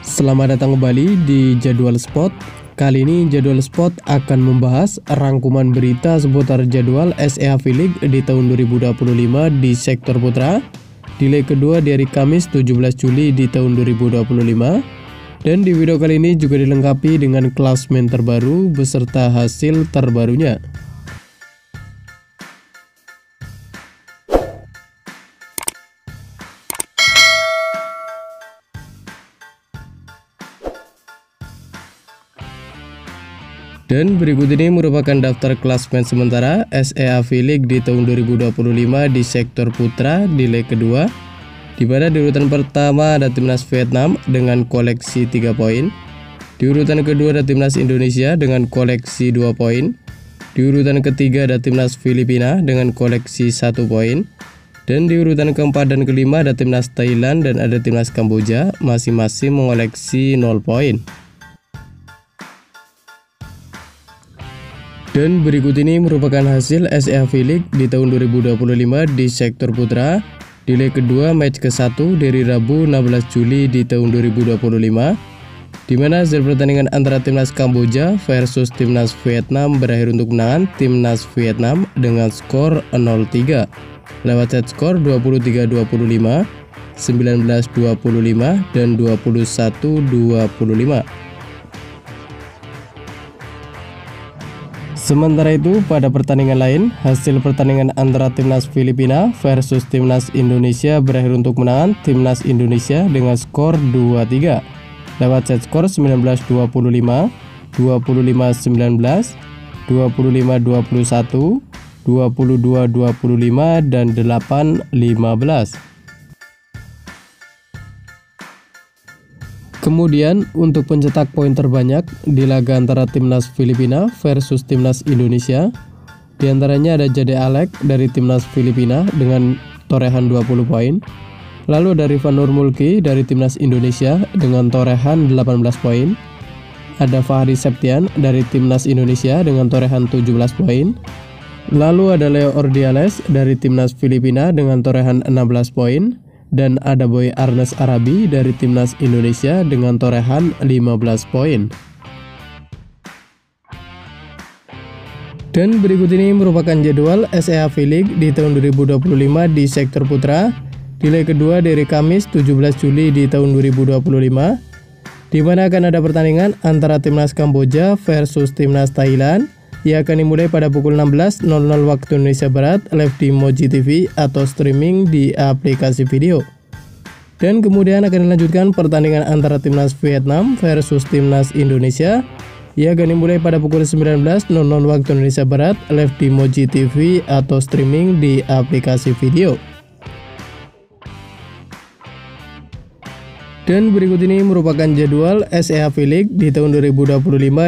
Selamat datang kembali di Jadwal Sport. Kali ini Jadwal Sport akan membahas rangkuman berita seputar jadwal SEA V-League di tahun 2025 di sektor putra di leg kedua di hari Kamis 17 Juli di tahun 2025. Dan di video kali ini juga dilengkapi dengan klasemen terbaru beserta hasil terbarunya. Dan berikut ini merupakan daftar klasemen sementara SEA V-League di tahun 2025 di sektor putra di leg kedua, di mana di urutan pertama ada Timnas Vietnam dengan koleksi 3 poin. Di urutan kedua ada Timnas Indonesia dengan koleksi 2 poin. Di urutan ketiga ada Timnas Filipina dengan koleksi 1 poin. Dan di urutan keempat dan kelima ada Timnas Thailand dan ada Timnas Kamboja masing-masing mengoleksi 0 poin. Dan berikut ini merupakan hasil SEA V-League di tahun 2025 di sektor putra di leg kedua match ke-1 dari Rabu 16 Juli di tahun 2025, di mana hasil pertandingan antara Timnas Kamboja versus Timnas Vietnam berakhir untuk kemenangan Timnas Vietnam dengan skor 0-3 lewat set skor 23-25, 19-25 dan 21-25. Sementara itu, pada pertandingan lain, hasil pertandingan antara Timnas Filipina versus Timnas Indonesia berakhir untuk kemenangan Timnas Indonesia dengan skor 2-3 lewat set skor 19-25, 25-19, 25-21, 22-25 dan 8-15. Kemudian untuk pencetak poin terbanyak di laga antara Timnas Filipina versus Timnas Indonesia, diantaranya ada Jade Alek dari Timnas Filipina dengan torehan 20 poin. Lalu ada Rifan Nurmulki dari Timnas Indonesia dengan torehan 18 poin. Ada Fahri Septian dari Timnas Indonesia dengan torehan 17 poin. Lalu ada Leo Ordiales dari Timnas Filipina dengan torehan 16 poin. Dan ada Boy Arnes Arabi dari Timnas Indonesia dengan torehan 15 poin. Dan berikut ini merupakan jadwal SEA V-League di tahun 2025 di sektor putra di leg kedua dari Kamis 17 Juli di tahun 2025, di mana akan ada pertandingan antara Timnas Kamboja versus Timnas Thailand. Ia akan dimulai pada pukul 16.00 waktu Indonesia Barat live di Moji TV atau streaming di aplikasi video. Dan kemudian akan dilanjutkan pertandingan antara Timnas Vietnam versus Timnas Indonesia. Ia akan dimulai pada pukul 19.00 waktu Indonesia Barat live di Moji TV atau streaming di aplikasi video. Dan berikut ini merupakan jadwal SEA V-League di tahun 2025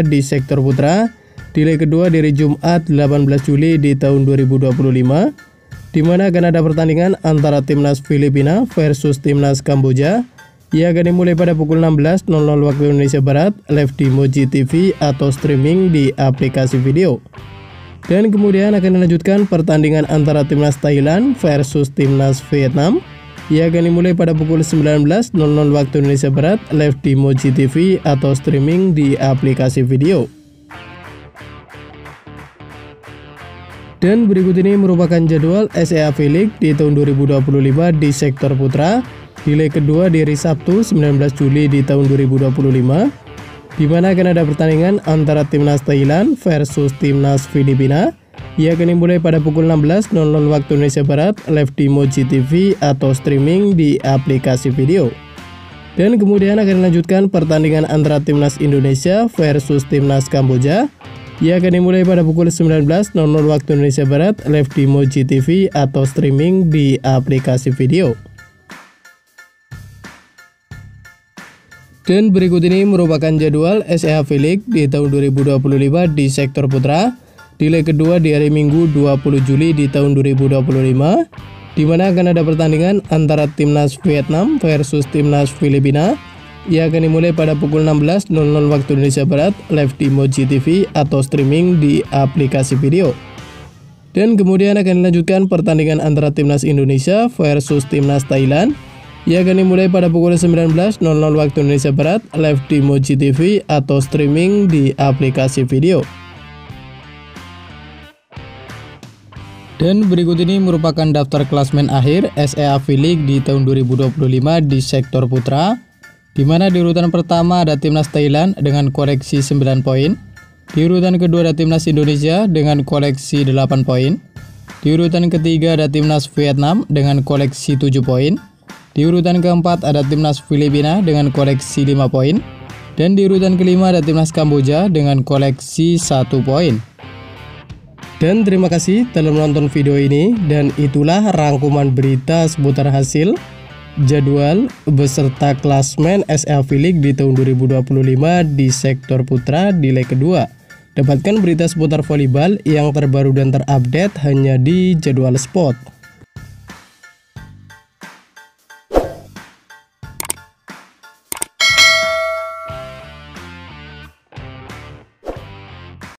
di sektor putra di leg kedua dari Jumat 18 Juli di tahun 2025, di mana akan ada pertandingan antara Timnas Filipina versus Timnas Kamboja. Ia akan dimulai pada pukul 16.00 waktu Indonesia Barat live di Moji TV atau streaming di aplikasi video. Dan kemudian akan dilanjutkan pertandingan antara Timnas Thailand versus Timnas Vietnam. Ia akan dimulai pada pukul 19.00 waktu Indonesia Barat live di Moji TV atau streaming di aplikasi video. Dan berikut ini merupakan jadwal SEA V-League di tahun 2025 di sektor putra di leg kedua di hari Sabtu 19 Juli di tahun 2025, di mana akan ada pertandingan antara Timnas Thailand versus Timnas Filipina. Ia akan dimulai pada pukul 16.00 waktu Indonesia Barat live di Moji TV atau streaming di aplikasi video. Dan kemudian akan dilanjutkan pertandingan antara Timnas Indonesia versus Timnas Kamboja. Ia akan dimulai pada pukul 19.00 waktu Indonesia Barat live di Moji TV atau streaming di aplikasi video. Dan berikut ini merupakan jadwal SEA V-League di tahun 2025 di sektor putra di leg kedua di hari Minggu 20 Juli di tahun 2025, di mana akan ada pertandingan antara Timnas Vietnam versus Timnas Filipina. Ia akan dimulai pada pukul 16.00 waktu Indonesia Barat live di Moji TV atau streaming di aplikasi video. Dan kemudian akan dilanjutkan pertandingan antara Timnas Indonesia versus Timnas Thailand. Ia akan dimulai pada pukul 19.00 waktu Indonesia Barat, live di Moji TV atau streaming di aplikasi video. Dan berikut ini merupakan daftar klasmen akhir SEA V-League di tahun 2025 di sektor putra, di mana di urutan pertama ada Timnas Thailand dengan koleksi 9 poin, di urutan kedua ada Timnas Indonesia dengan koleksi 8 poin, di urutan ketiga ada Timnas Vietnam dengan koleksi 7 poin, di urutan keempat ada Timnas Filipina dengan koleksi 5 poin, dan di urutan kelima ada Timnas Kamboja dengan koleksi 1 poin. Dan terima kasih telah menonton video ini, dan itulah rangkuman berita seputar hasil, jadwal, beserta klasmen SEA V-League di tahun 2025 di sektor putra di leg kedua. Dapatkan berita seputar volleyball yang terbaru dan terupdate hanya di Jadwal Sport.